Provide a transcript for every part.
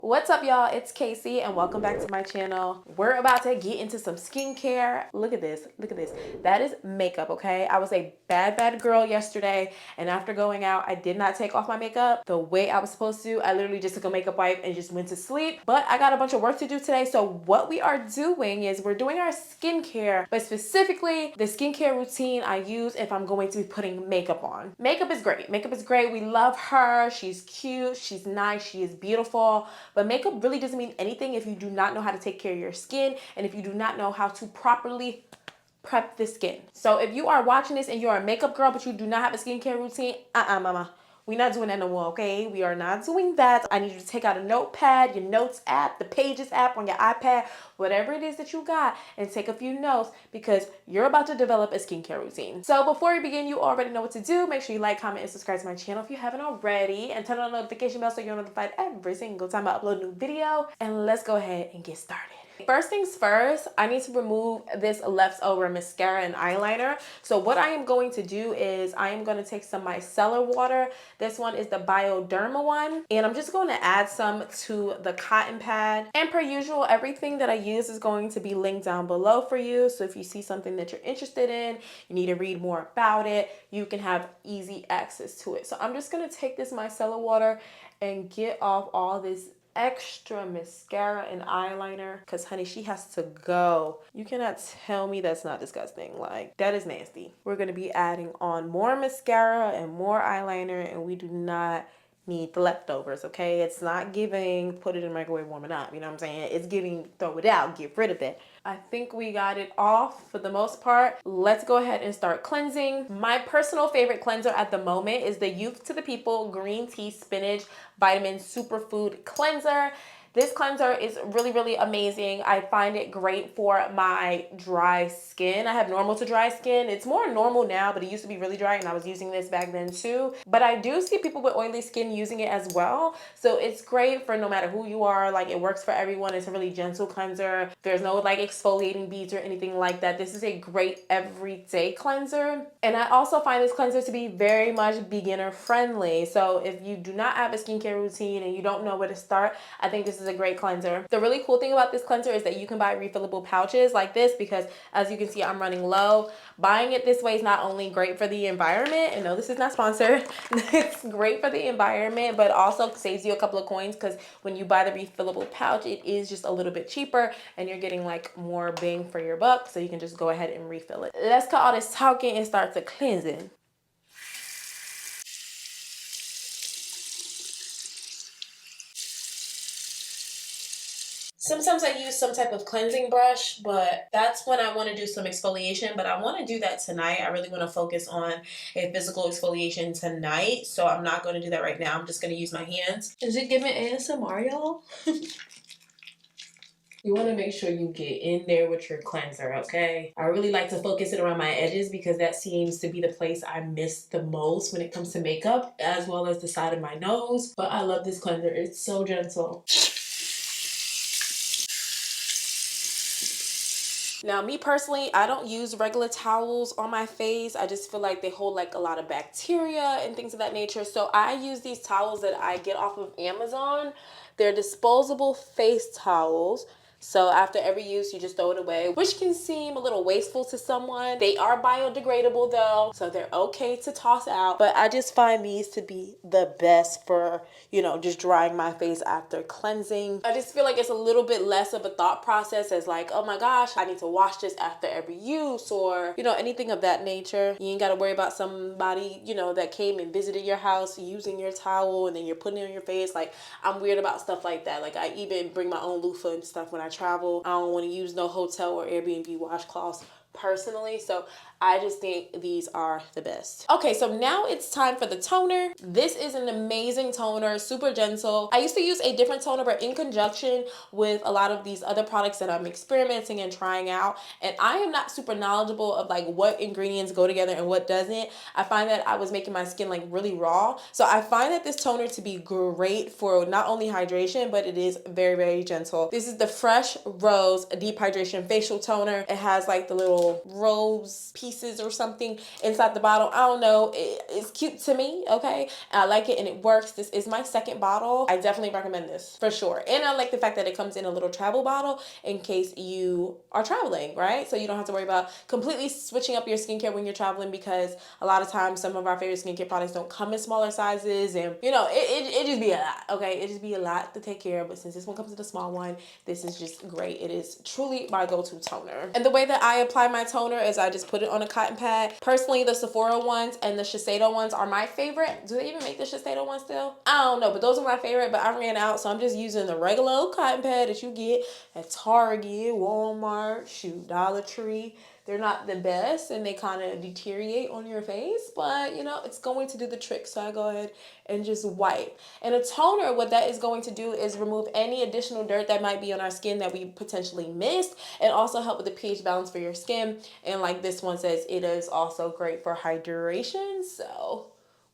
What's up, y'all? It's Casey and welcome back to my channel. We're about to get into some skincare. Look at this. Look at this. That is makeup, okay? I was a bad girl yesterday, and after going out, I did not take off my makeup the way I was supposed to. I literally just took a makeup wipe and just went to sleep. But I got a bunch of work to do today, so what we are doing is we're doing our skincare, but specifically the skincare routine I use if I'm going to be putting makeup on. Makeup is great. Makeup is great. We love her. She's cute. She's nice. She is beautiful. But makeup really doesn't mean anything if you do not know how to take care of your skin and if you do not know how to properly prep the skin. So if you are watching this and you're a makeup girl but you do not have a skincare routine, mama. We're not doing that no more, okay? We are not doing that. I need you to take out a notepad, your notes app, the Pages app on your iPad, whatever it is that you got, and take a few notes because you're about to develop a skincare routine. So before we begin, you already know what to do. Make sure you like, comment, and subscribe to my channel if you haven't already, and turn on the notification bell so you're notified every single time I upload a new video. And let's go ahead and get started. First things first, I need to remove this leftover mascara and eyeliner. So what I am going to do is I am going to take some micellar water. This one is the Bioderma one. And I'm just going to add some to the cotton pad. And per usual, everything that I use is going to be linked down below for you. So if you see something that you're interested in, you need to read more about it, you can have easy access to it. So I'm just going to take this micellar water and get off all this extra mascara and eyeliner because honey, she has to go. You cannot tell me that's not disgusting. Like, that is nasty. We're going to be adding on more mascara and more eyeliner, and we do not need the leftovers, okay? It's not giving put it in the microwave, warm it up, you know what I'm saying? It's giving throw it out, get rid of it. I think we got it off for the most part. Let's go ahead and start cleansing. My personal favorite cleanser at the moment is the Youth to the People Green Tea Spinach Vitamin Superfood Cleanser. This cleanser is really amazing. I find it great for my dry skin. I have normal to dry skin. It's more normal now, but it used to be really dry, and I was using this back then too. But I do see people with oily skin using it as well. So it's great for no matter who you are. Like, it works for everyone. It's a really gentle cleanser. There's no like exfoliating beads or anything like that. This is a great everyday cleanser. And I also find this cleanser to be very much beginner friendly. So if you do not have a skincare routine and you don't know where to start, I think this is a great cleanser. The really cool thing about this cleanser is that you can buy refillable pouches like this because, as you can see, I'm running low. Buying it this way is not only great for the environment, and no, this is not sponsored. It's great for the environment, but also saves you a couple of coins because when you buy the refillable pouch, it is just a little bit cheaper and you're getting like more bang for your buck, so you can just go ahead and refill it. Let's cut all this talking and start the cleansing. Sometimes I use some type of cleansing brush, but that's when I want to do some exfoliation. But I want to do that tonight. I really want to focus on a physical exfoliation tonight. So I'm not going to do that right now. I'm just going to use my hands. Is it giving ASMR, y'all? You want to make sure you get in there with your cleanser, okay? I really like to focus it around my edges because that seems to be the place I miss the most when it comes to makeup, as well as the side of my nose. But I love this cleanser. It's so gentle. Now, me personally, I don't use regular towels on my face. I just feel like they hold like a lot of bacteria and things of that nature. So I use these towels that I get off of Amazon. They're disposable face towels. So after every use, you just throw it away, which can seem a little wasteful to someone. They are biodegradable though, so they're okay to toss out. But I just find these to be the best for, you know, just drying my face after cleansing. I just feel like it's a little bit less of a thought process as like, oh my gosh, I need to wash this after every use, or, you know, anything of that nature. You ain't got to worry about somebody, you know, that came and visited your house using your towel and then you're putting it on your face. Like, I'm weird about stuff like that. Like, I even bring my own loofah and stuff when I travel. I don't want to use no hotel or Airbnb washcloths personally, so I just think these are the best. Okay, so now it's time for the toner. This is an amazing toner, super gentle. I used to use a different toner, but in conjunction with a lot of these other products that I'm experimenting and trying out, and I am not super knowledgeable of like what ingredients go together and what doesn't. I find that I was making my skin like really raw, so I find that this toner to be great for not only hydration, but it is very gentle. This is the Fresh Rose Deep Hydration Facial Toner. It has like the little little rose pieces or something inside the bottle. I don't know. It's cute to me, okay? I like it and it works. This is my second bottle. I definitely recommend this for sure. And I like the fact that it comes in a little travel bottle in case you are traveling, right? So you don't have to worry about completely switching up your skincare when you're traveling, because a lot of times some of our favorite skincare products don't come in smaller sizes, and you know, it just be a lot, okay? It just be a lot to take care of, but since this one comes in a small one, this is just great. It is truly my go-to toner. And the way that I apply my toner is I just put it on a cotton pad. Personally, the Sephora ones and the Shiseido ones are my favorite. Do they even make the Shiseido ones still? I don't know, but those are my favorite, but I ran out, so I'm just using the regular old cotton pad that you get at Target, Walmart, shoot, Dollar Tree. They're not the best and they kind of deteriorate on your face, but you know, it's going to do the trick. So I go ahead and just wipe. And a toner, what that is going to do is remove any additional dirt that might be on our skin that we potentially missed, and also help with the pH balance for your skin. And like this one says, it is also great for hydration. So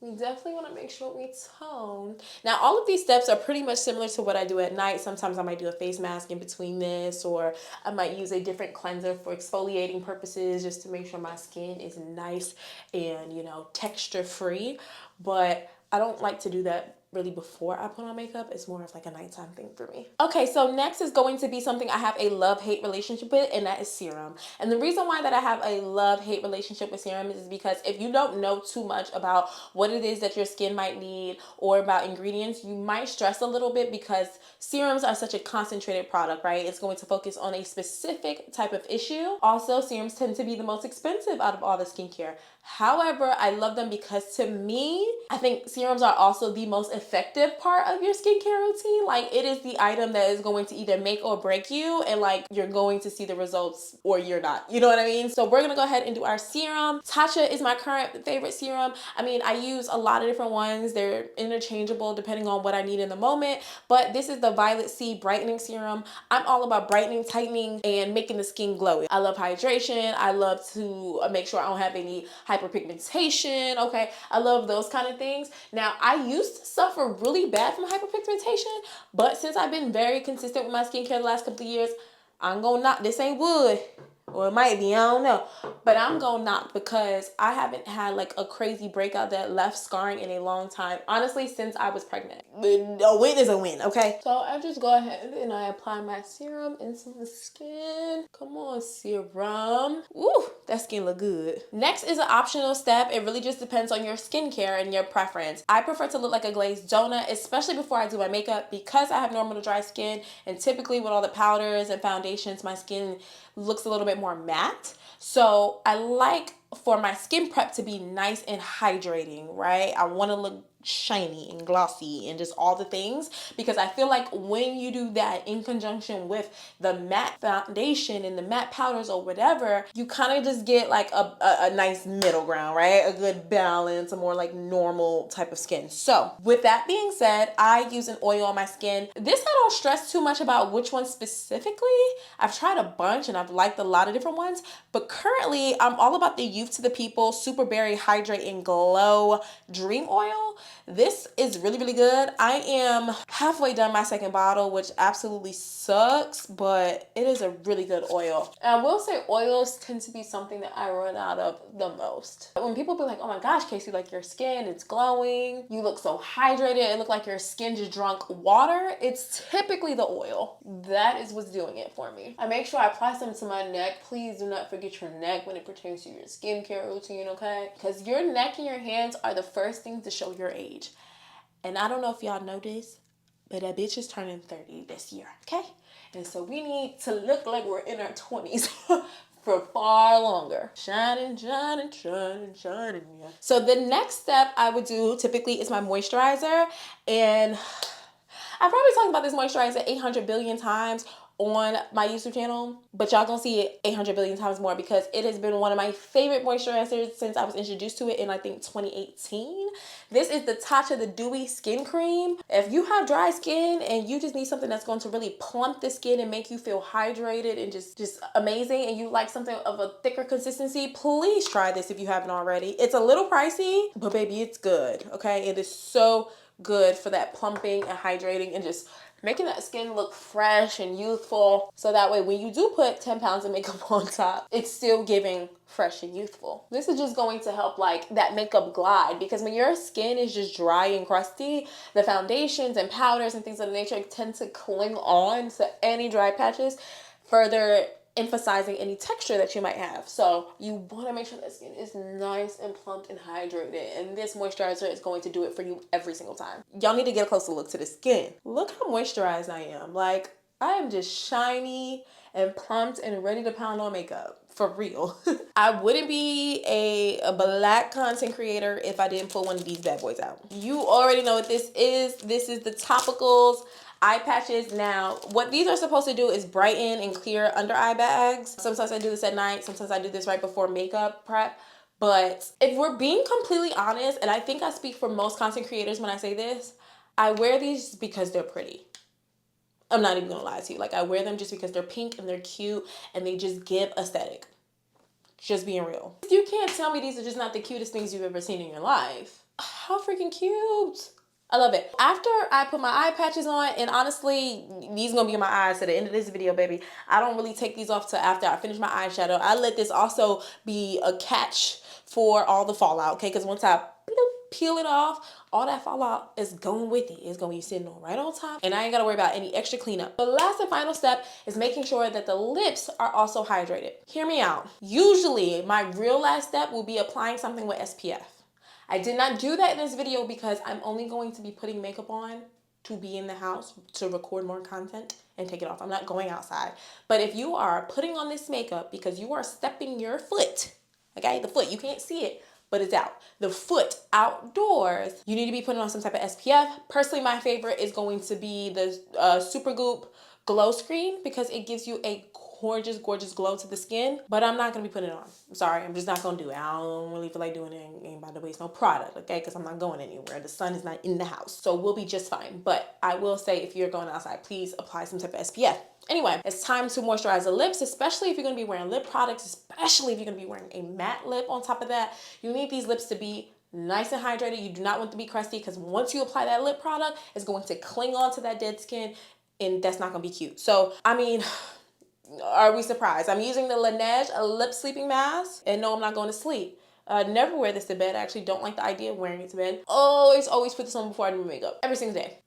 we definitely want to make sure we tone. Now, all of these steps are pretty much similar to what I do at night. Sometimes I might do a face mask in between this, or I might use a different cleanser for exfoliating purposes, just to make sure my skin is nice and, you know, texture free. But I don't like to do that really before I put on makeup. It's more of like a nighttime thing for me. Okay, so next is going to be something I have a love-hate relationship with, and that is serum. And the reason why that I have a love-hate relationship with serum is because if you don't know too much about what it is that your skin might need or about ingredients, you might stress a little bit, because serums are such a concentrated product, right? It's going to focus on a specific type of issue. Also, serums tend to be the most expensive out of all the skincare. However, I love them because, to me, I think serums are also the most effective part of your skincare routine. Like, it is the item that is going to either make or break you, and like, you're going to see the results or you're not. You know what I mean? So we're gonna go ahead and do our serum. Tatcha is my current favorite serum. I mean, I use a lot of different ones. They're interchangeable depending on what I need in the moment, but this is the Violet C Brightening Serum. I'm all about brightening, tightening, and making the skin glowy. I love hydration. I love to make sure I don't have any hyperpigmentation, okay? I love those kind of things. Now, I used to suffer really bad from hyperpigmentation, but since I've been very consistent with my skincare the last couple of years, I'm gonna knock, this ain't wood, or it might be, I don't know, but I'm gonna knock, because I haven't had like a crazy breakout that left scarring in a long time. Honestly, since I was pregnant. A win is a win, okay? So I just go ahead and I apply my serum into the skin. Come on, serum. Ooh, that skin look good. Next is an optional step. It really just depends on your skincare and your preference. I prefer to look like a glazed donut, especially before I do my makeup, because I have normal to dry skin, and typically with all the powders and foundations, my skin looks a little bit more matte. So I like for my skin prep to be nice and hydrating, right? I want to look shiny and glossy and just all the things, because I feel like when you do that in conjunction with the matte foundation and the matte powders or whatever, you kind of just get like a nice middle ground, right? A good balance, a more like normal type of skin. So with that being said, I use an oil on my skin. This I don't stress too much about which one specifically. I've tried a bunch and I've liked a lot of different ones, but currently I'm all about the Youth to the People Super Berry Hydrate and Glow Dream Oil. This is really, really good. I am halfway done my second bottle, which absolutely sucks, but it is a really good oil. And I will say oils tend to be something that I run out of the most. When people be like, oh my gosh, Casey, like your skin, it's glowing. You look so hydrated. It look like your skin just drunk water. It's typically the oil. That is what's doing it for me. I make sure I apply some to my neck. Please do not forget your neck when it pertains to your skincare routine, okay? Because your neck and your hands are the first things to show your age. And I don't know if y'all know this, but that bitch is turning 30 this year, okay? And so we need to look like we're in our 20s for far longer. Shining, shining, shining, shining, yeah. So the next step I would do typically is my moisturizer. And I've probably talked about this moisturizer 800 billion times on my YouTube channel, but y'all gonna see it 800 billion times more, because it has been one of my favorite moisturizers since I was introduced to it in, I think, 2018. This is the Tatcha the Dewy Skin Cream. If you have dry skin and you just need something that's going to really plump the skin and make you feel hydrated and just amazing, and you like something of a thicker consistency, please try this if you haven't already. It's a little pricey, but baby, it's good, okay? It is so good for that plumping and hydrating and just making that skin look fresh and youthful. So that way when you do put 10 pounds of makeup on top, it's still giving fresh and youthful. This is just going to help like that makeup glide, because when your skin is just dry and crusty, the foundations and powders and things of the nature tend to cling on to any dry patches, further emphasizing any texture that you might have. So you want to make sure that skin is nice and plumped and hydrated, and this moisturizer is going to do it for you every single time. Y'all need to get a closer look to the skin. Look how moisturized I am. Like, I am just shiny and plumped and ready to pound on makeup. For real. I wouldn't be a black content creator if I didn't pull one of these bad boys out. You already know what this is. This is the topicals eye patches. Now, what these are supposed to do is brighten and clear under eye bags. Sometimes I do this at night. Sometimes I do this right before makeup prep. But if we're being completely honest, and I think I speak for most content creators when I say this, I wear these because they're pretty. I'm not even gonna lie to you. Like, I wear them just because they're pink and they're cute and they just give aesthetic. Just being real. You can't tell me these are just not the cutest things you've ever seen in your life. How freaking cute. I love it. After I put my eye patches on, and honestly, these are gonna be in my eyes to the end of this video, baby. I don't really take these off till after I finish my eyeshadow. I let this also be a catch for all the fallout, okay? Because once I peel it off, all that fallout is going with it. It's gonna be sitting on right on top, and I ain't gotta worry about any extra cleanup. The last and final step is making sure that the lips are also hydrated. Hear me out. Usually, my real last step will be applying something with SPF. I did not do that in this video because I'm only going to be putting makeup on to be in the house to record more content and take it off. I'm not going outside. But if you are putting on this makeup because you are stepping your foot, okay, the foot, you can't see it, but it's out. The foot outdoors, you need to be putting on some type of SPF. Personally, my favorite is going to be the Supergoop Glow Screen because it gives you a gorgeous, gorgeous glow to the skin, but I'm not gonna be putting it on. I'm sorry, I'm just not gonna do it. I don't really feel like doing it. Ain't about to waste no product, okay? Because I'm not going anywhere. The sun is not in the house, so we'll be just fine. But I will say, if you're going outside, please apply some type of SPF. Anyway, it's time to moisturize the lips, especially if you're gonna be wearing lip products, especially if you're gonna be wearing a matte lip on top of that. You need these lips to be nice and hydrated. You do not want to be crusty, because once you apply that lip product, it's going to cling on to that dead skin, and that's not gonna be cute. So, I mean, are we surprised? I'm using the Laneige lip sleeping mask, and no, I'm not going to sleep. Never wear this to bed. I actually don't like the idea of wearing it to bed. Always put this on before I do my makeup. Every single day.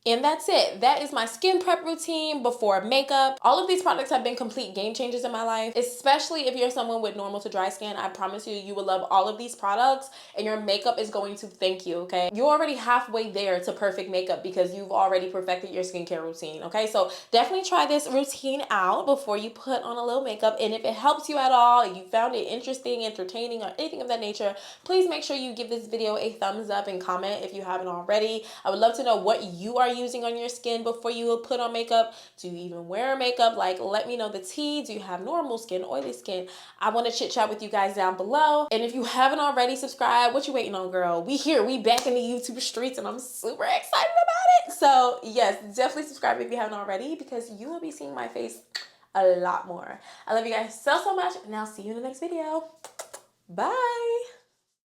And that's it. That is my skin prep routine before makeup. All of these products have been complete game changers in my life, especially if you're someone with normal to dry skin. I promise you, you will love all of these products, and your makeup is going to thank you, okay? You're already halfway there to perfect makeup because you've already perfected your skincare routine, okay? So definitely try this routine out before you put on a little makeup. And if it helps you at all, and you found it interesting, entertaining, or anything of that nature, please make sure you give this video a thumbs up and comment if you haven't already. I would love to know what you are using on your skin before you put on makeup. Do you even wear makeup? Like, let me know the tea. Do you have normal skin, oily skin? I want to chit chat with you guys down below. And if you haven't already subscribed, what you waiting on, girl? We here, we back in the YouTube streets, and I'm super excited about it. So yes, definitely subscribe if you haven't already, because you will be seeing my face a lot more. I love you guys so much, and I'll see you in the next video. Bye.